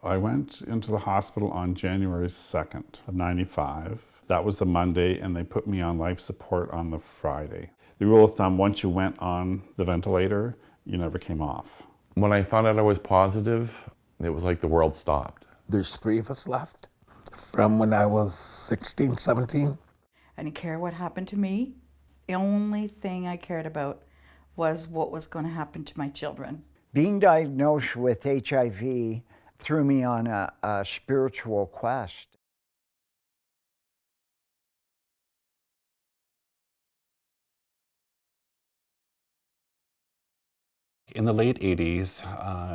I went into the hospital on January 2nd of 95. That was the Monday, and they put me on life support on the Friday. The rule of thumb, once you went on the ventilator, you never came off. When I found out I was positive, it was like the world stopped. There's 3 of us left from when I was 16, 17. I didn't care what happened to me. The only thing I cared about was what was going to happen to my children. Being diagnosed with HIV threw me on a spiritual quest. In the late 80s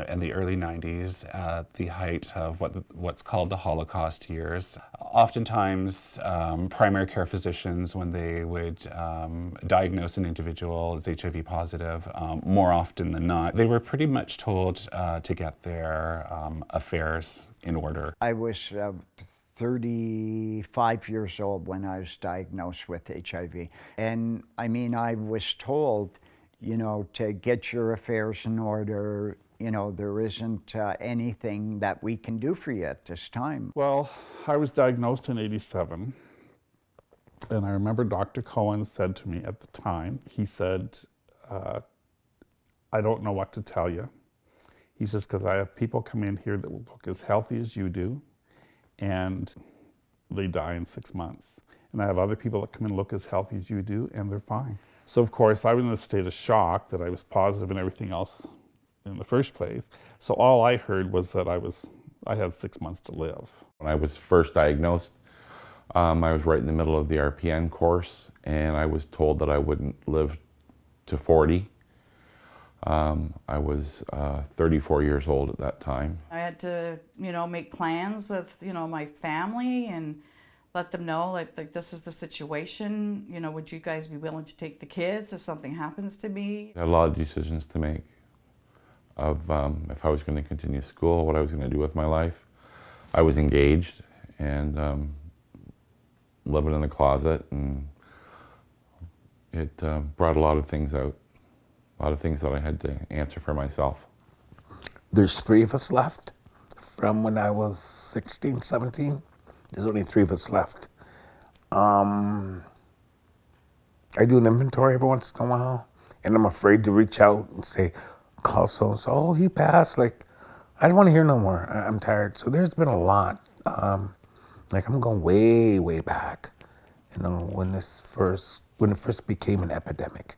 and the early 90s, at the height of what's called the Holocaust years, oftentimes primary care physicians, when they would diagnose an individual as HIV positive, more often than not, they were pretty much told to get their affairs in order. I was 35 years old when I was diagnosed with HIV. And I mean, I was told, you know, to get your affairs in order. You know, there isn't anything that we can do for you at this time. Well, I was diagnosed in 87, and I remember Dr. Cohen said to me at the time, he said, I don't know what to tell you. He says, because I have people come in here that will look as healthy as you do, and they die in 6 months. And I have other people that come in and look as healthy as you do, and they're fine. So of course, I was in a state of shock that I was positive and everything else in the first place. So all I heard was that I had 6 months to live. When I was first diagnosed, I was right in the middle of the RPN course, and I was told that I wouldn't live to 40. I was 34 years old at that time. I had to, you know, make plans with, you know, my family and let them know, like this is the situation. You know, would you guys be willing to take the kids if something happens to me? I had a lot of decisions to make of if I was going to continue school, what I was going to do with my life. I was engaged and living in the closet, and it brought a lot of things out, a lot of things that I had to answer for myself. There's 3 of us left from when I was 16, 17. There's only 3 of us left. I do an inventory every once in a while, and I'm afraid to reach out and say, call so-and-so, oh, he passed. Like, I don't want to hear no more. I'm tired. So there's been a lot. Like, I'm going way, way back, you know, when it first became an epidemic.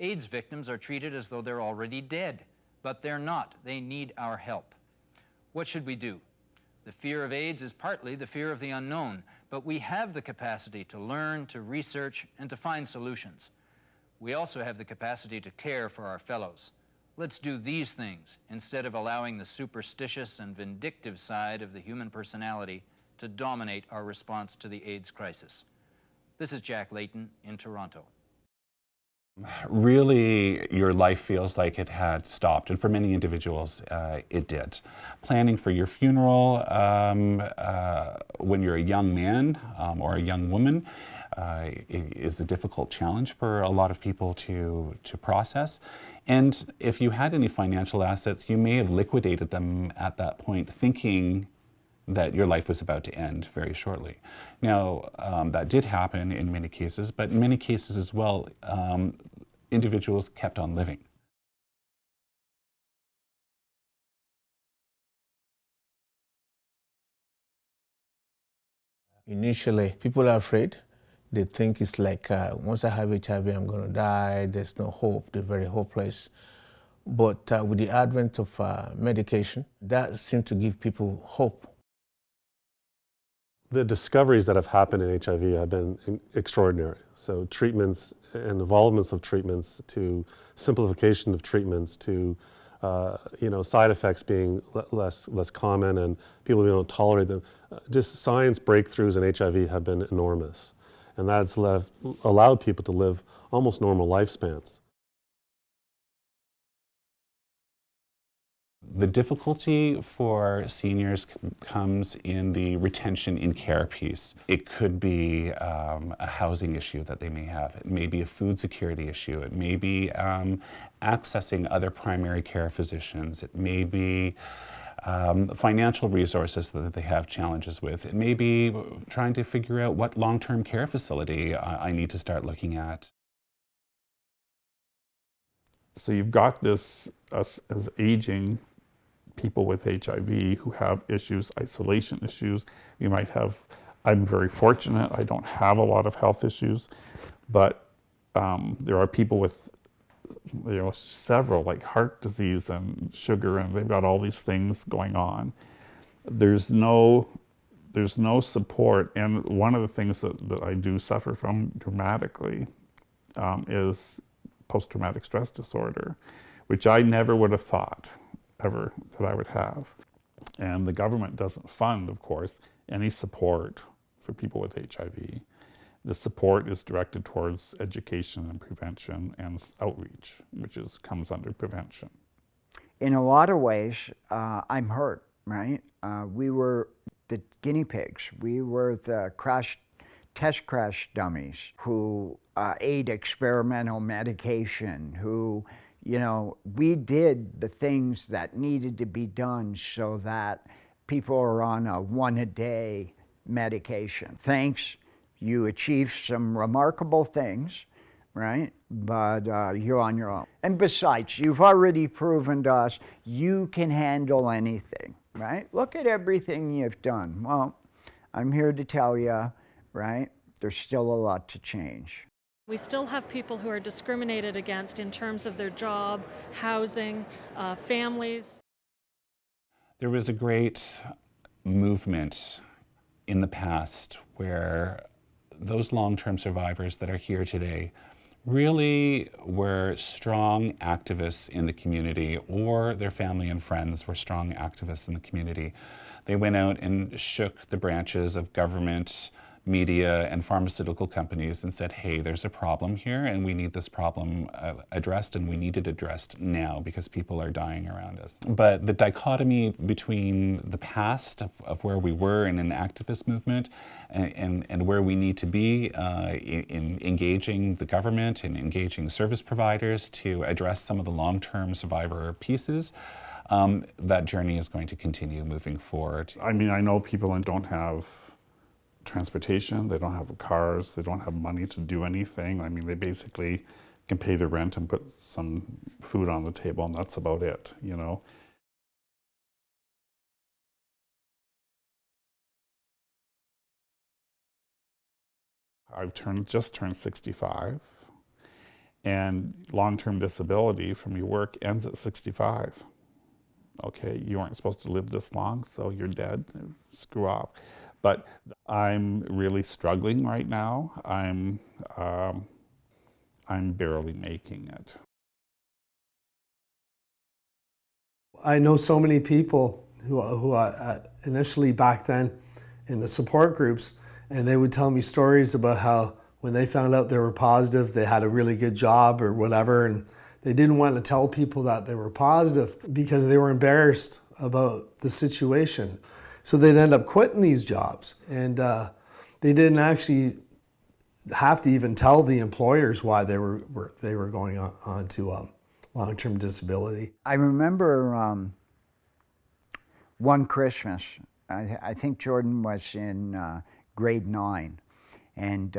AIDS victims are treated as though they're already dead, but they're not. They need our help. What should we do? The fear of AIDS is partly the fear of the unknown, but we have the capacity to learn, to research, and to find solutions. We also have the capacity to care for our fellows. Let's do these things instead of allowing the superstitious and vindictive side of the human personality to dominate our response to the AIDS crisis. This is Jack Layton in Toronto. Really, your life feels like it had stopped, and for many individuals, it did. Planning for your funeral when you're a young man or a young woman is a difficult challenge for a lot of people to process. And if you had any financial assets, you may have liquidated them at that point, thinking that your life was about to end very shortly. Now, that did happen in many cases, but in many cases as well, individuals kept on living. Initially, people are afraid. They think it's like, once I have HIV, I'm going to die. There's no hope. They're very hopeless. But with the advent of medication, that seemed to give people hope. The discoveries that have happened in HIV have been extraordinary. So treatments and evolvements of treatments to simplification of treatments to side effects being less common and people who don't tolerate them. Just science breakthroughs in HIV have been enormous, and that's allowed people to live almost normal lifespans. The difficulty for seniors comes in the retention in care piece. It could be a housing issue that they may have. It may be a food security issue. It may be accessing other primary care physicians. It may be financial resources that they have challenges with. It may be trying to figure out what long-term care facility I need to start looking at. So you've got this, us as aging people with HIV who have issues, isolation issues. You might have, I'm very fortunate, I don't have a lot of health issues, but there are people with several, like heart disease and sugar, and they've got all these things going on. There's no support, and one of the things that I do suffer from dramatically is post-traumatic stress disorder, which I never would have thought ever that I would have. And the government doesn't fund, of course, any support for people with HIV. The support is directed towards education and prevention and outreach, which comes under prevention. In a lot of ways, I'm hurt, right? We were the guinea pigs. We were the test crash dummies who ate experimental medication, who, we did the things that needed to be done so that people are on a one-a-day medication. Thanks, you achieved some remarkable things, right? But you're on your own. And besides, you've already proven to us you can handle anything, right? Look at everything you've done. Well, I'm here to tell you, right, there's still a lot to change. We still have people who are discriminated against in terms of their job, housing, families. There was a great movement in the past where those long-term survivors that are here today really were strong activists in the community, or their family and friends were strong activists in the community. They went out and shook the branches of government, media, and pharmaceutical companies and said, hey, there's a problem here and we need this problem addressed, and we need it addressed now because people are dying around us. But the dichotomy between the past of where we were in an activist movement and where we need to be in engaging the government and engaging service providers to address some of the long-term survivor pieces, that journey is going to continue moving forward. I mean, I know people that don't have transportation, they don't have cars, they don't have money to do anything. I mean, they basically can pay their rent and put some food on the table, and that's about it, I've just turned 65, and long-term disability from your work ends at 65. Okay, you weren't supposed to live this long, so you're dead. Screw off. But I'm really struggling right now. I'm barely making it. I know so many people who initially back then in the support groups, and they would tell me stories about how when they found out they were positive, they had a really good job or whatever, and they didn't want to tell people that they were positive because they were embarrassed about the situation. So they'd end up quitting these jobs, and they didn't actually have to even tell the employers why they were going on to long-term disability. I remember one Christmas, I think Jordan was in grade 9, and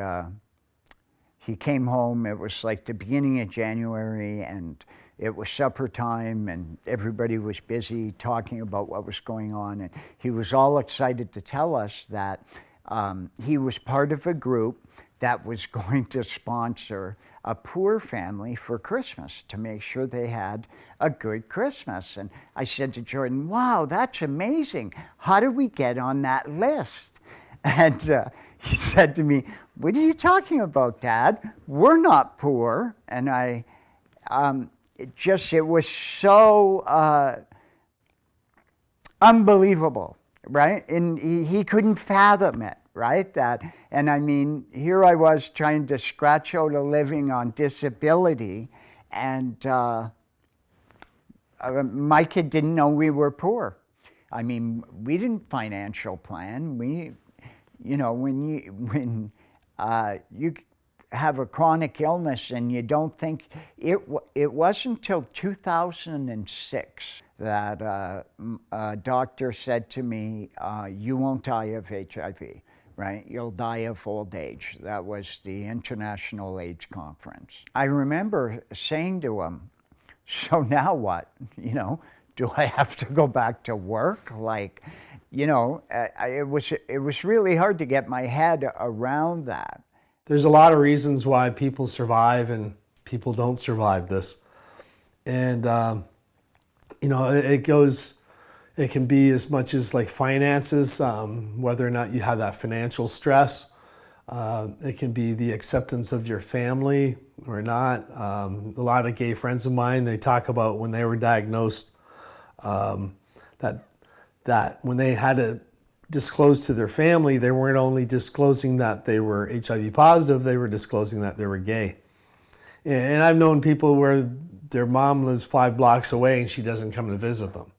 he came home. It was like the beginning of January, and it was supper time, and everybody was busy talking about what was going on. And he was all excited to tell us that he was part of a group that was going to sponsor a poor family for Christmas to make sure they had a good Christmas. And I said to Jordan, wow, that's amazing. How do we get on that list? And he said to me, "What are you talking about, Dad? We're not poor." And it was so unbelievable, right? And he couldn't fathom it, right? And I mean, here I was trying to scratch out a living on disability, and my kid didn't know we were poor. I mean, we didn't financial plan. When you have a chronic illness and you don't think, it wasn't until 2006 that a doctor said to me, "You won't die of HIV, right? You'll die of old age." That was the International AIDS Conference. I remember saying to him, "So now what? Do I have to go back to work?" It was really hard to get my head around that. There's a lot of reasons why people survive and people don't survive this. And, it can be as much as like finances, whether or not you have that financial stress. It can be the acceptance of your family or not. A lot of gay friends of mine, they talk about when they were diagnosed, that when they had to disclose to their family, they weren't only disclosing that they were HIV positive, they were disclosing that they were gay. And I've known people where their mom lives 5 blocks away and she doesn't come to visit them.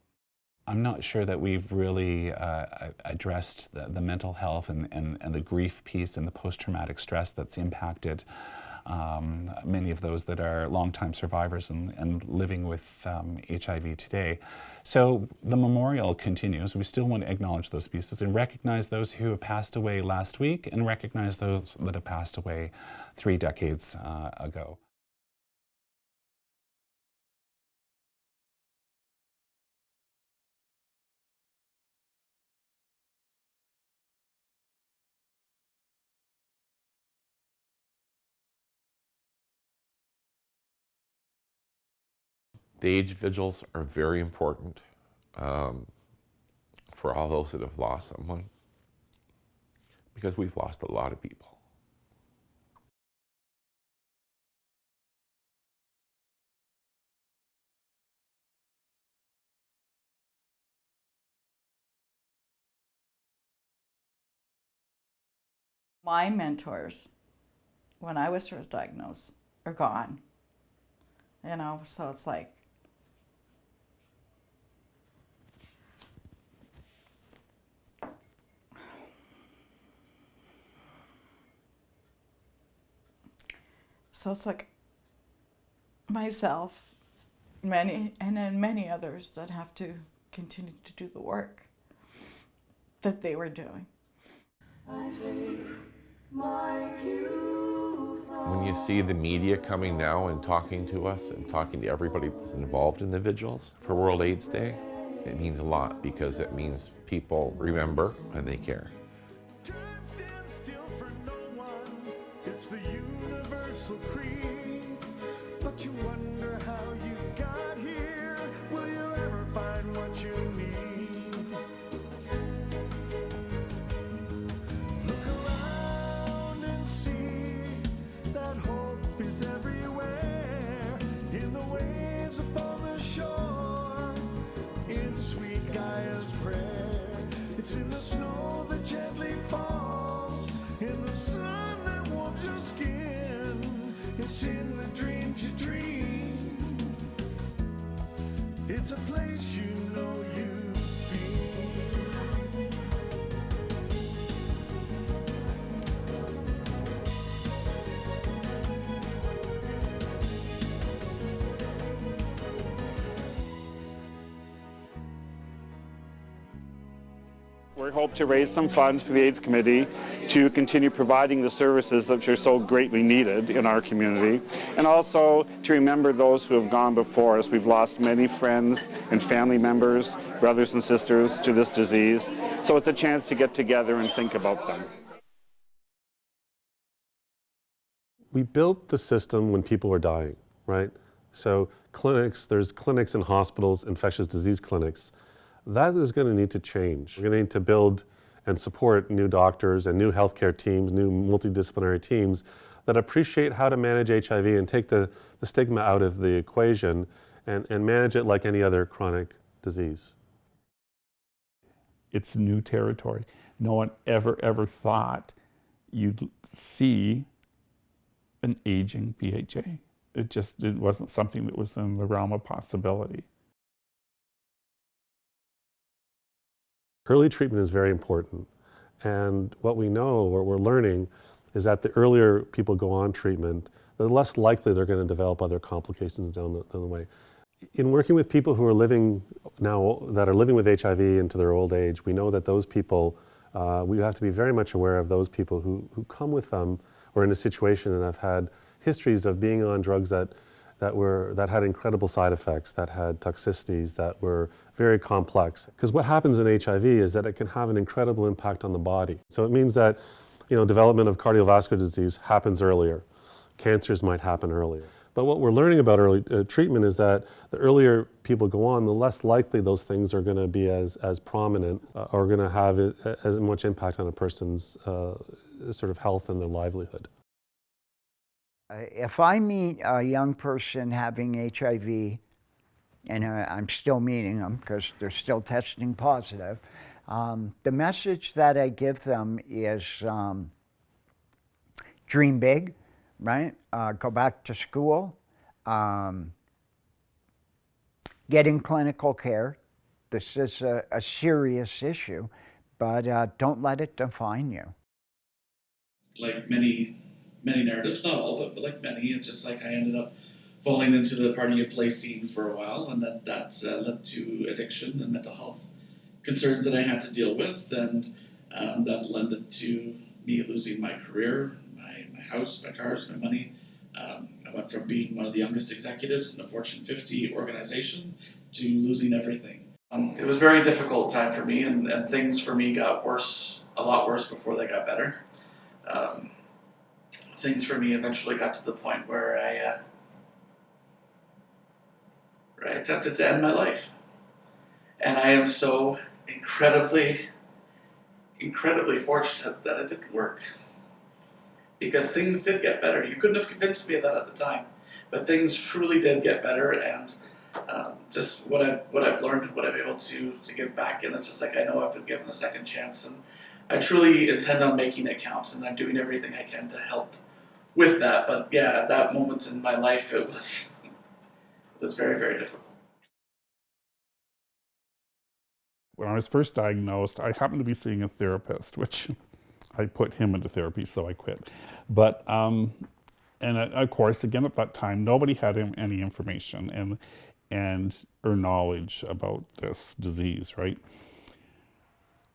I'm not sure that we've really addressed the mental health and the grief piece and the post-traumatic stress that's impacted many of those that are longtime survivors and living with HIV today. So the memorial continues. We still want to acknowledge those pieces and recognize those who have passed away last week and recognize those that have passed away 3 decades ago. The age vigils are very important for all those that have lost someone, because we've lost a lot of people. My mentors, when I was first diagnosed, are gone. So it's like, myself, many others that have to continue to do the work that they were doing. When you see the media coming now and talking to us and talking to everybody that's involved in the vigils for World AIDS Day, it means a lot, because it means people remember and they care. Time stands still for no one. It's the universal creed. But you wonder how you got here. Will you ever find what you need? Look around and see that hope is everywhere. In the waves upon the shore, in sweet Gaia's prayer. It's in the snow that gently falls, in the sun that warms your skin. It's in the dreams you dream. It's a place you know you've been. We hope to raise some funds for the AIDS Committee to continue providing the services that are so greatly needed in our community, and also to remember those who have gone before us. We've lost many friends and family members, brothers and sisters to this disease, so it's a chance to get together and think about them. We built the system when people were dying, right? So there's clinics and hospitals, infectious disease clinics. That is going to need to change. We're going to need to build and support new doctors and new healthcare teams, new multidisciplinary teams that appreciate how to manage HIV and take the stigma out of the equation and manage it like any other chronic disease. It's new territory. No one ever thought you'd see an aging PHA. It wasn't something that was in the realm of possibility. Early treatment is very important. And what we know, what we're learning, is that the earlier people go on treatment, the less likely they're going to develop other complications down the way. In working with people who are living now, that are living with HIV into their old age, we know that those people, we have to be very much aware of those people who come with them or in a situation and have had histories of being on drugs that had incredible side effects, that had toxicities, that were very complex. Because what happens in HIV is that it can have an incredible impact on the body. So it means that, development of cardiovascular disease happens earlier. Cancers might happen earlier. But what we're learning about early treatment is that the earlier people go on, the less likely those things are going to be as prominent or going to have as much impact on a person's sort of health and their livelihood. If I meet a young person having HIV, and I'm still meeting them because they're still testing positive, the message that I give them is dream big, right? Go back to school, get in clinical care. This is a serious issue, but don't let it define you. Like many narratives, not all, but like many, it's just like I ended up falling into the party and play scene for a while, and that led to addiction and mental health concerns that I had to deal with, and that led to me losing my career, my house, my cars, my money. I went from being one of the youngest executives in a Fortune 50 organization to losing everything. It was a very difficult time for me, and things for me got worse, a lot worse before they got better. Things for me eventually got to the point where I attempted to end my life. And I am so incredibly fortunate that it didn't work. Because things did get better. You couldn't have convinced me of that at the time. But things truly did get better, and just what I've learned and what I'm able to give back, and it's just like I know I've been given a second chance, and I truly intend on making it count, and I'm doing everything I can to help with that. But yeah, at that moment in my life, it was very, very difficult. When I was first diagnosed, I happened to be seeing a therapist, which I put him into therapy, so I quit. But, and of course, again, at that time, nobody had any information or knowledge about this disease, right?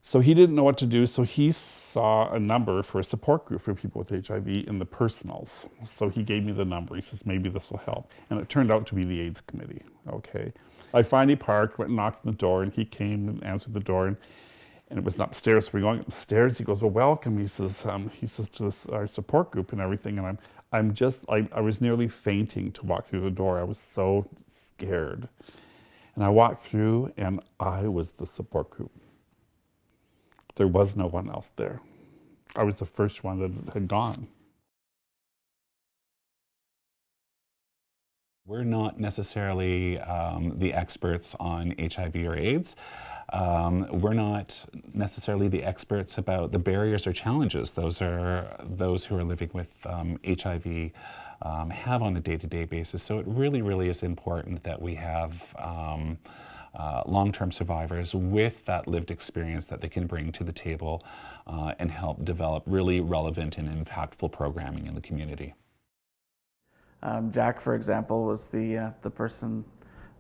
So he didn't know what to do, so he saw a number for a support group for people with HIV in the personals. So he gave me the number. He says, maybe this will help. And it turned out to be the AIDS committee, okay? I finally parked, went and knocked on the door, and he came and answered the door, and it was upstairs. So we're going up the stairs. He goes, well, welcome. He says to our support group and everything. And I was nearly fainting to walk through the door. I was so scared. And I walked through, and I was the support group. There was no one else there. I was the first one that had gone. We're not necessarily the experts on HIV or AIDS. We're not necessarily the experts about the barriers or challenges those who are living with HIV have on a day-to-day basis. So it really, really is important that we have long-term survivors with that lived experience that they can bring to the table and help develop really relevant and impactful programming in the community. Jack, for example, was the person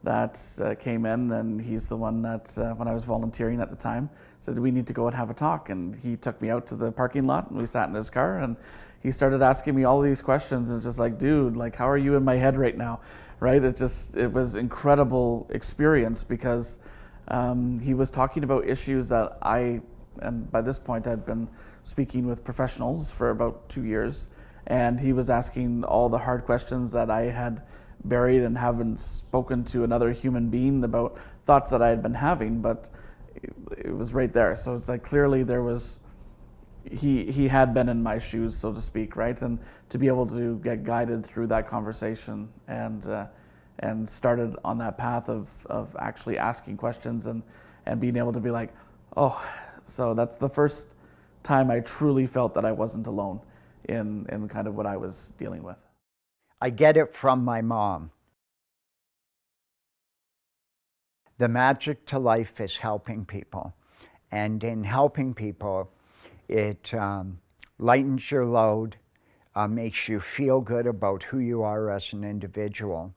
that came in, and he's the one that, when I was volunteering at the time, said, we need to go and have a talk. And he took me out to the parking lot, and we sat in his car, and he started asking me all these questions, and just like, dude, like, how are you in my head right now? Right? It was incredible experience, because he was talking about issues that and by this point I'd been speaking with professionals for about 2 years, and he was asking all the hard questions that I had buried and haven't spoken to another human being about, thoughts that I had been having. But it was right there. So it's like clearly there was, he had been in my shoes, so to speak, right? And to be able to get guided through that conversation and started on that path of actually asking questions and being able to be like, oh, so that's the first time I truly felt that I wasn't alone in kind of what I was dealing with. I get it from my mom. The magic to life is helping people. And in helping people, it lightens your load, makes you feel good about who you are as an individual.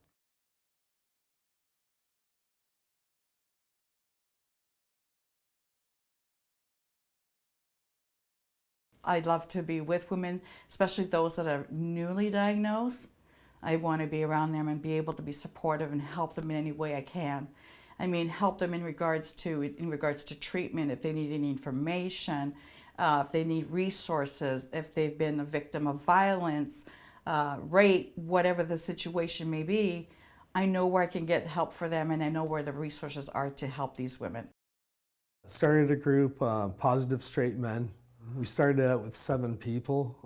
I'd love to be with women, especially those that are newly diagnosed. I want to be around them and be able to be supportive and help them in any way I can. I mean, help them in regards to treatment, if they need any information, if they need resources, if they've been a victim of violence, rape, whatever the situation may be. I know where I can get help for them, and I know where the resources are to help these women. Started a group, Positive Straight Men. We started out with 7 people.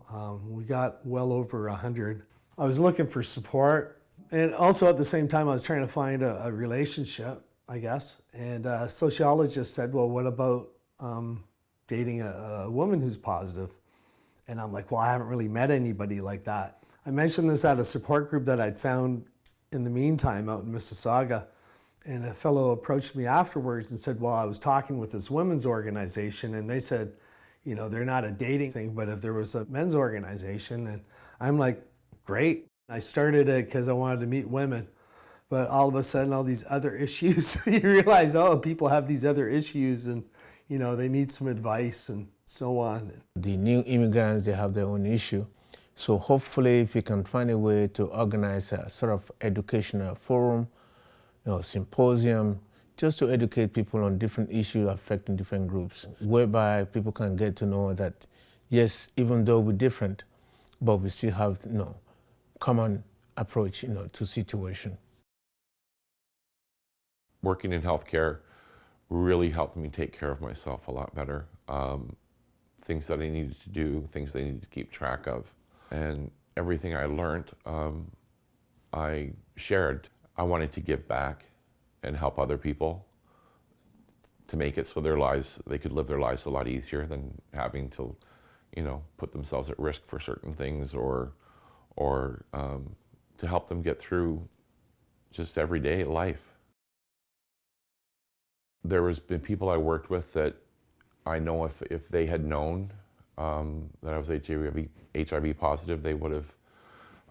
We got well over 100. I was looking for support, and also at the same time I was trying to find a relationship, I guess. And a sociologist said, well, what about dating a woman who's positive? And I'm like, well, I haven't really met anybody like that. I mentioned this at a support group that I'd found in the meantime out in Mississauga. And a fellow approached me afterwards and said, well, I was talking with this women's organization, and they said, you know, they're not a dating thing, but if there was a men's organization. And I'm like, great. I started it because I wanted to meet women. But all of a sudden, all these other issues, you realize, oh, people have these other issues and, you know, they need some advice and so on. The new immigrants, they have their own issue. So hopefully if we can find a way to organize a sort of educational forum, you know, symposium, just to educate people on different issues affecting different groups, whereby people can get to know that, yes, even though we're different, but we still have, you know, common approach, you know, to situation. Working in healthcare really helped me take care of myself a lot better. Things that I needed to do, things that I needed to keep track of. And everything I learned, I shared. I wanted to give back and help other people to make it so their lives, they could live their lives a lot easier than having to, you know, put themselves at risk for certain things, or to help them get through just everyday life. There has been people I worked with that I know if they had known that I was HIV positive, they would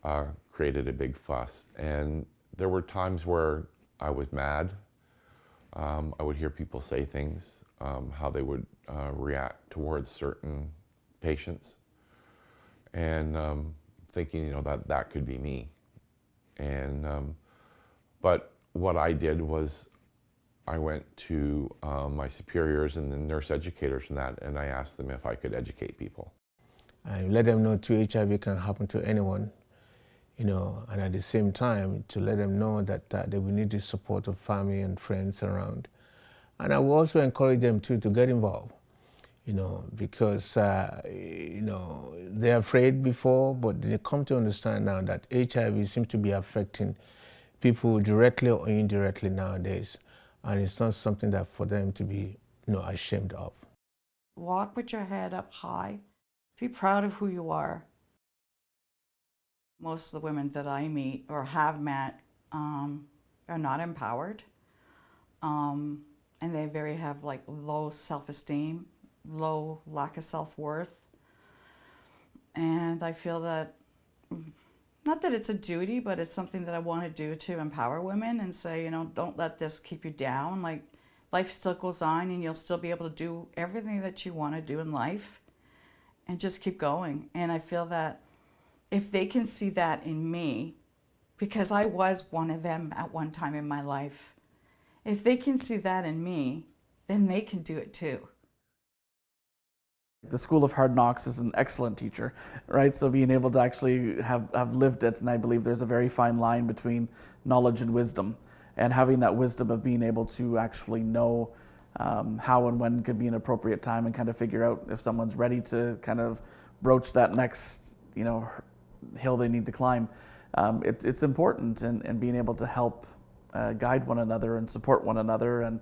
have created a big fuss. And there were times where I was mad. I would hear people say things, how they would react towards certain patients, and thinking, you know, that could be me. And but what I did was I went to my superiors and the nurse educators and I asked them if I could educate people. I let them know too, HIV can happen to anyone, you know, and at the same time to let them know that they will need the support of family and friends around. And I will also encourage them too to get involved, you know, because, you know, they're afraid before, but they come to understand now that HIV seems to be affecting people directly or indirectly nowadays. And it's not something that for them to be, you know, ashamed of. Walk with your head up high. Be proud of who you are. Most of the women that I meet or have met are not empowered. And they have like low self-esteem, low lack of self-worth. And I feel that, not that it's a duty, but it's something that I want to do to empower women and say, you know, don't let this keep you down. Like, life still goes on and you'll still be able to do everything that you want to do in life and just keep going. And I feel that if they can see that in me, because I was one of them at one time in my life, if they can see that in me, then they can do it too. The School of Hard Knocks is an excellent teacher, right? So being able to actually have lived it, and I believe there's a very fine line between knowledge and wisdom, and having that wisdom of being able to actually know how and when could be an appropriate time, and kind of figure out if someone's ready to kind of broach that next, hill they need to climb. It's important, and being able to help guide one another and support one another. And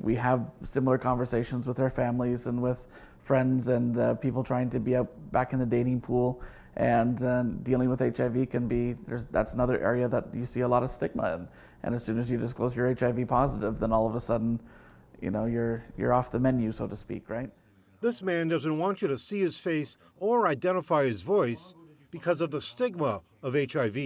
we have similar conversations with our families and with friends and people trying to be out back in the dating pool. And dealing with HIV can be, that's another area that you see a lot of stigma in. And as soon as you disclose you're HIV positive, then all of a sudden, you're off the menu, so to speak, right? This man doesn't want you to see his face or identify his voice because of the stigma of HIV.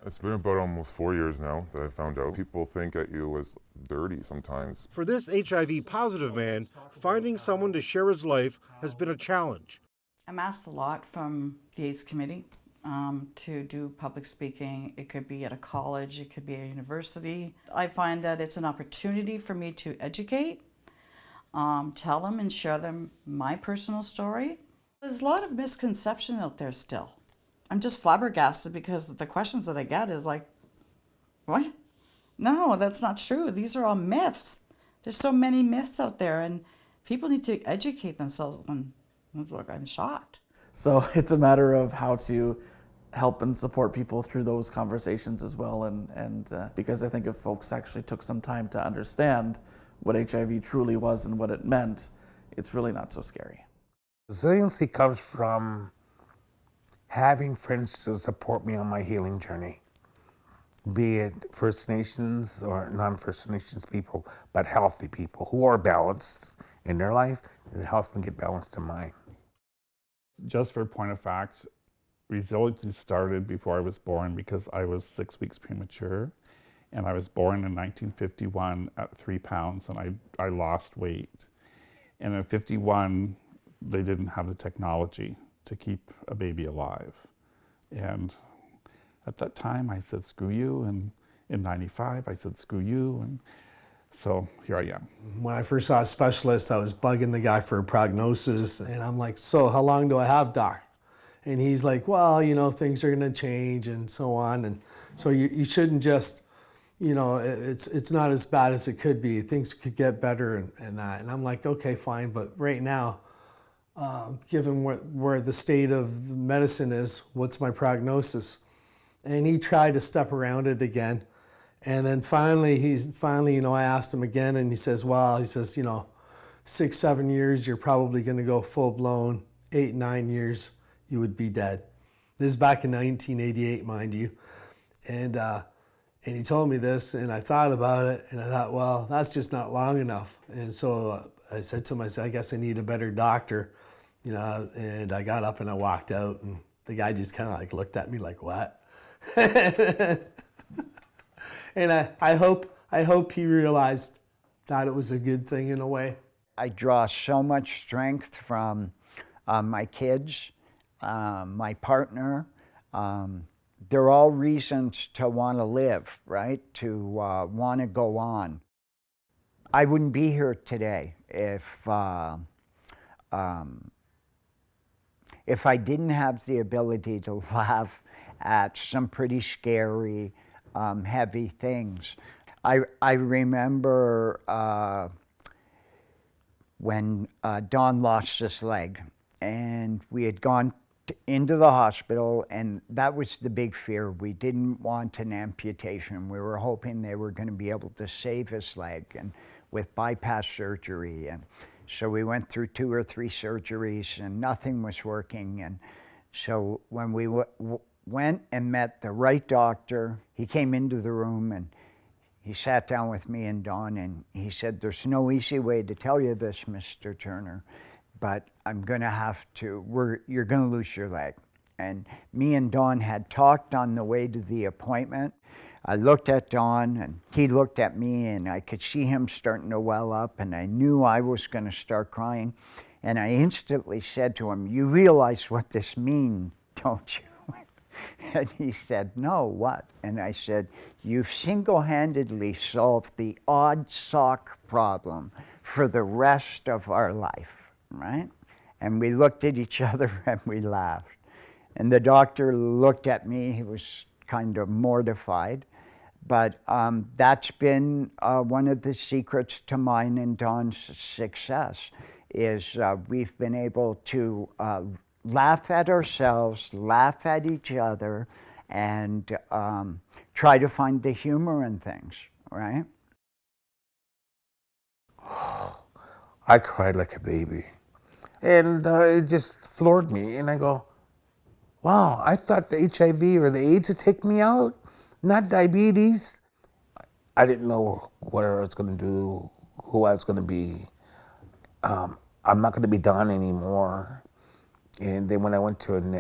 It's been about almost 4 years now that I found out. People think that you as dirty sometimes. For this HIV positive man, finding someone to share his life has been a challenge. I'm asked a lot from the AIDS committee to do public speaking. It could be at a college, it could be at a university. I find that it's an opportunity for me to educate, tell them and share them my personal story. There's a lot of misconception out there still. I'm just flabbergasted because the questions that I get is like, what? No, that's not true. These are all myths. There's so many myths out there, and people need to educate themselves. And look, I'm shocked. So it's a matter of how to help and support people through those conversations as well. And because I think if folks actually took some time to understand what HIV truly was and what it meant, it's really not so scary. Resiliency comes from having friends to support me on my healing journey, be it First Nations or non-First Nations people, but healthy people who are balanced in their life, and it helps me get balanced in mine. Just for a point of fact, Resiliency started before I was born because I was 6 weeks premature, and I was born in 1951 at 3 pounds, and I lost weight. And in 51, they didn't have the technology to keep a baby alive. And at that time, I said, screw you. And in 95, I said, screw you. And so here I am. When I first saw a specialist, I was bugging the guy for a prognosis. And I'm like, so how long do I have, doc? And he's like, well, things are going to change and so on. And so you shouldn't just, it's not as bad as it could be. Things could get better and that. And I'm like, okay, fine. But right now, given where the state of medicine is, what's my prognosis? And he tried to step around it again. And then finally, I asked him again, and he says, 6, 7 years, you're probably going to go full blown. 8, 9 years, you would be dead. This is back in 1988, mind you. And he told me this, and I thought about it, and I thought, well, that's just not long enough. And so I said to him, I guess I need a better doctor. And I got up and I walked out, and the guy just kind of looked at me like, what? And I hope he realized that it was a good thing in a way. I draw so much strength from my kids, my partner. They're all reasons to want to live, right? To want to go on. I wouldn't be here today if I didn't have the ability to laugh at some pretty scary, heavy things. I remember when Don lost his leg, and we had gone into the hospital, and that was the big fear. We didn't want an amputation. We were hoping they were going to be able to save his leg, and with bypass surgery. And so we went through 2 or 3 surgeries, and nothing was working. And so when we went and met the right doctor, he came into the room and he sat down with me and Don, and he said, there's no easy way to tell you this, Mr. Turner, but I'm gonna have to, you're gonna lose your leg. And me and Don had talked on the way to the appointment. I looked at Don, and he looked at me, and I could see him starting to well up, and I knew I was gonna start crying. And I instantly said to him, you realize what this means, don't you? And he said, no, what? And I said, you've single-handedly solved the odd sock problem for the rest of our life, right? And we looked at each other and we laughed. And the doctor looked at me, he was kind of mortified, But that's been one of the secrets to mine and Don's success, is we've been able to laugh at ourselves, laugh at each other, and try to find the humor in things, right? I cried like a baby. And it just floored me. And I go, wow, I thought the HIV or the AIDS would take me out, not diabetes. I didn't know what I was going to do, who I was going to be. I'm not going to be Don anymore. And then when I went to an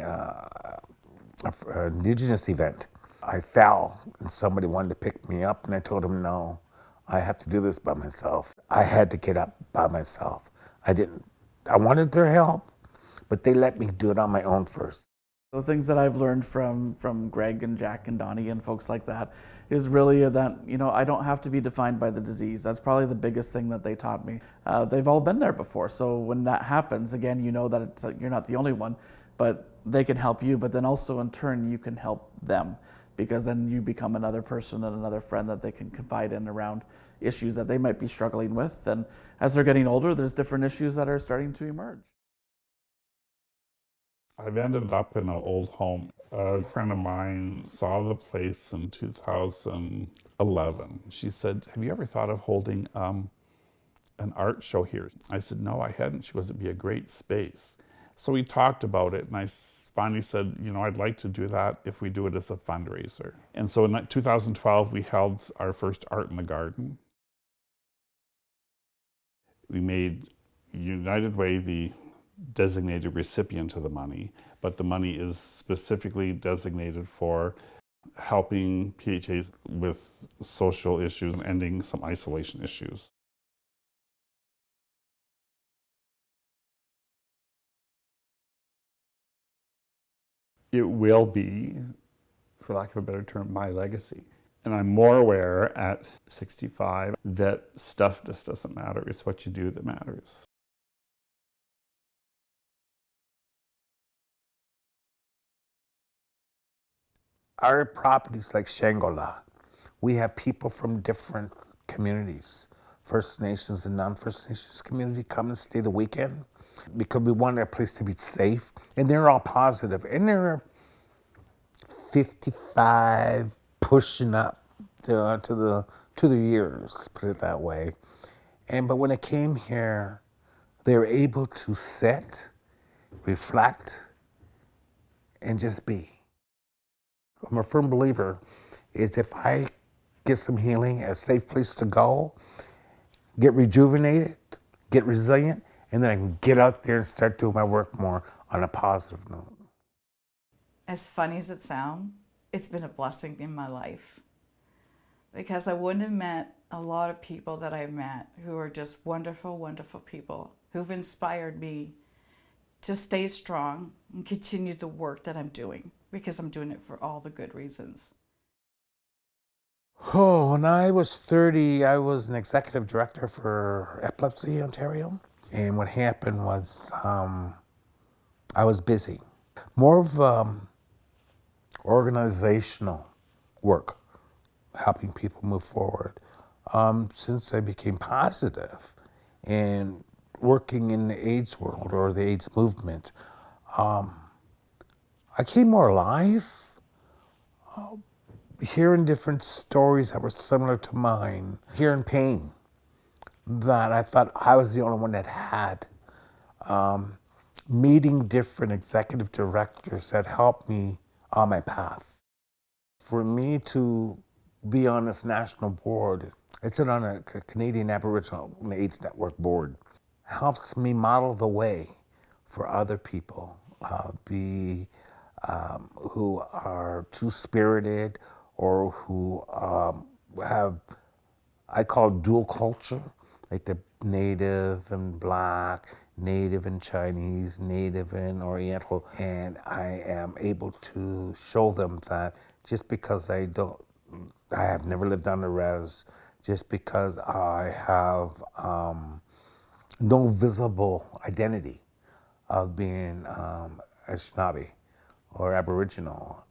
Indigenous event, I fell and somebody wanted to pick me up, and I told them, no, I have to do this by myself. I had to get up by myself. I wanted their help, but they let me do it on my own first. The things that I've learned from Greg and Jack and Donnie and folks like that is really that, you know, I don't have to be defined by the disease. That's probably the biggest thing that they taught me. They've all been there before, so when that happens, again, you know that you're not the only one, but they can help you, but then also in turn you can help them, because then you become another person and another friend that they can confide in around issues that they might be struggling with. And as they're getting older, there's different issues that are starting to emerge. I've ended up in an old home. A friend of mine saw the place in 2011. She said, have you ever thought of holding an art show here? I said, no, I hadn't. She goes, it'd be a great space. So we talked about it, and I finally said, you know, I'd like to do that if we do it as a fundraiser. And so in 2012, we held our first Art in the Garden. We made United Way the designated recipient of the money, but the money is specifically designated for helping PHAs with social issues and ending some isolation issues. It will be, for lack of a better term, my legacy. And I'm more aware at 65 that stuff just doesn't matter. It's what you do that matters. Our properties like Shangola, we have people from different communities, First Nations and non-First Nations community come and stay the weekend because we want our place to be safe. And they're all positive. And they're 55 pushing up to the years, put it that way. But when I came here, they were able to sit, reflect, and just be. I'm a firm believer is if I get some healing, a safe place to go, get rejuvenated, get resilient, and then I can get out there and start doing my work more on a positive note. As funny as it sounds, it's been a blessing in my life, because I wouldn't have met a lot of people that I've met who are just wonderful, wonderful people who've inspired me to stay strong and continue the work that I'm doing, because I'm doing it for all the good reasons. Oh, when I was 30, I was an executive director for Epilepsy Ontario. And what happened was I was busy. More of organizational work, helping people move forward. Since I became positive and working in the AIDS world or the AIDS movement, I came more alive, hearing different stories that were similar to mine, hearing pain that I thought I was the only one that had, meeting different executive directors that helped me on my path. For me to be on this national board, I sit on a Canadian Aboriginal AIDS Network board, helps me model the way for other people, who are two-spirited or who have, I call dual culture, like the Native and Black, Native and Chinese, Native and Oriental. And I am able to show them that just because I have never lived on the res, just because I have no visible identity of being Anishinaabe or Aboriginal,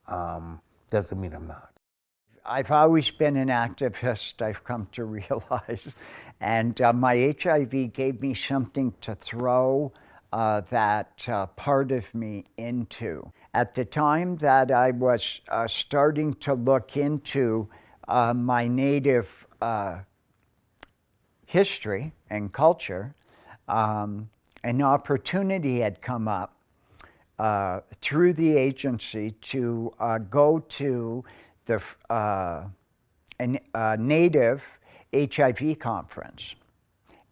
doesn't mean I'm not. I've always been an activist, I've come to realize. And my HIV gave me something to throw that part of me into. At the time that I was starting to look into my Native history and culture, an opportunity had come up through the agency to go to the Native HIV conference.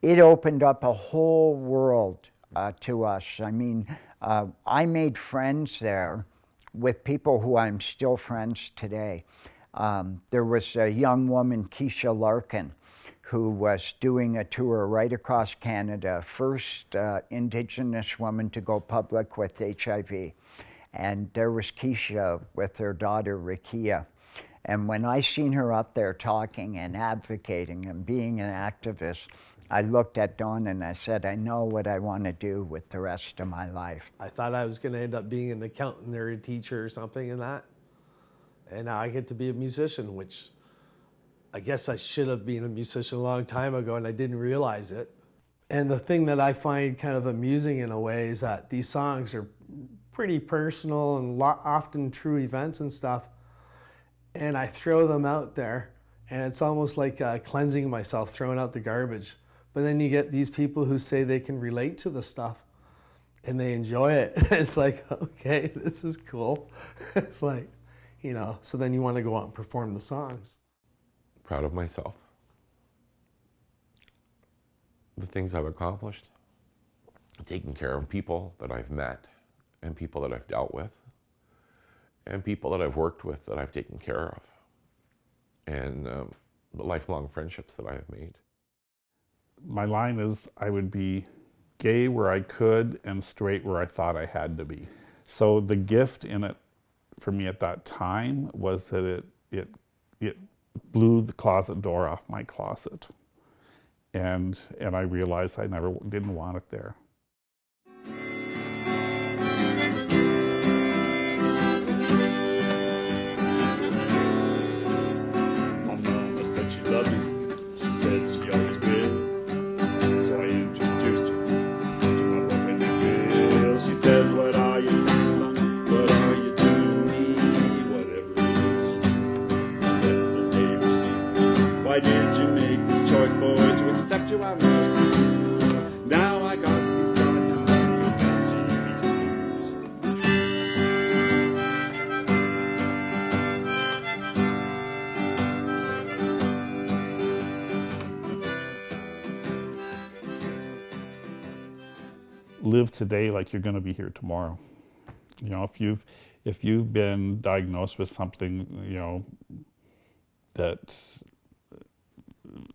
It opened up a whole world to us. I mean, I made friends there with people who I'm still friends today. There was a young woman, Keisha Larkin, who was doing a tour right across Canada, first Indigenous woman to go public with HIV. And there was Keisha with her daughter, Rikia. And when I seen her up there talking and advocating and being an activist, I looked at Dawn and I said, I know what I want to do with the rest of my life. I thought I was going to end up being an accountant or a teacher or something in that. And now I get to be a musician, which I guess I should have been a musician a long time ago and I didn't realize it. And the thing that I find kind of amusing in a way is that these songs are pretty personal and often true events and stuff. And I throw them out there and it's almost like cleansing myself, throwing out the garbage. But then you get these people who say they can relate to the stuff and they enjoy it. It's like, okay, this is cool. It's like, you know, so then you want to go out and perform the songs. Proud of myself. The things I've accomplished, taking care of people that I've met and people that I've dealt with and people that I've worked with that I've taken care of, and the lifelong friendships that I have made. My line is, I would be gay where I could and straight where I thought I had to be. So the gift in it for me at that time was that it blew the closet door off my closet. And I realized I didn't want it there. My mama said she loved me. She said she always did. So I introduced her to my boyfriend Bill. She said, what are you doing, son? What are you doing me? Whatever it is, let the neighbors see. Why did you make this choice, boy, to accept you? I know. Now I got these goddamn LGBTQs. Live today like you're going to be here tomorrow. You know, if you've been diagnosed with something, you know, that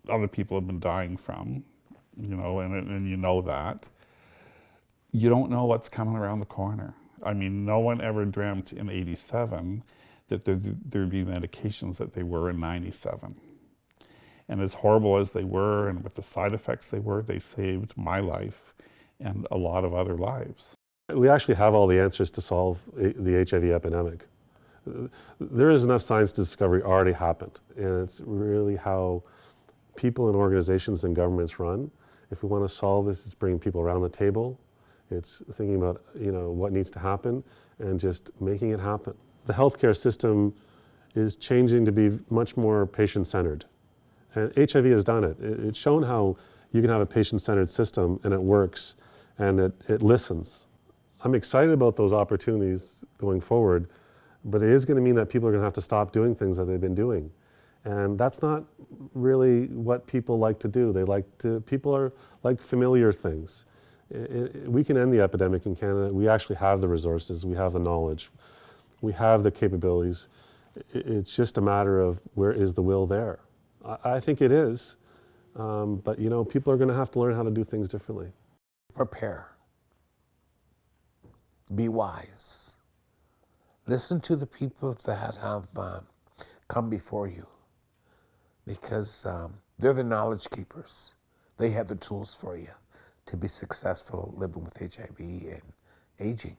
other people have been dying from, you know, and you know that, you don't know what's coming around the corner. I mean, no one ever dreamt in '87 that there'd be medications that they were in '97. And as horrible as they were and with the side effects they saved my life and a lot of other lives. We actually have all the answers to solve the HIV epidemic. There is enough science discovery already happened, and it's really how people and organizations and governments run. If we want to solve this, it's bringing people around the table. It's thinking about, you know, what needs to happen and just making it happen. The healthcare system is changing to be much more patient-centered. And HIV has done it. It's shown how you can have a patient-centered system and it works and it listens. I'm excited about those opportunities going forward, but it is going to mean that people are going to have to stop doing things that they've been doing. And that's not really what people like to do. People are like familiar things. We can end the epidemic in Canada. We actually have the resources, we have the knowledge, we have the capabilities. It's just a matter of where is the will there. I think it is, but you know, people are going to have to learn how to do things differently. Prepare. Be wise. Listen to the people that have come before you, because they're the knowledge keepers. They have the tools for you to be successful living with HIV and aging.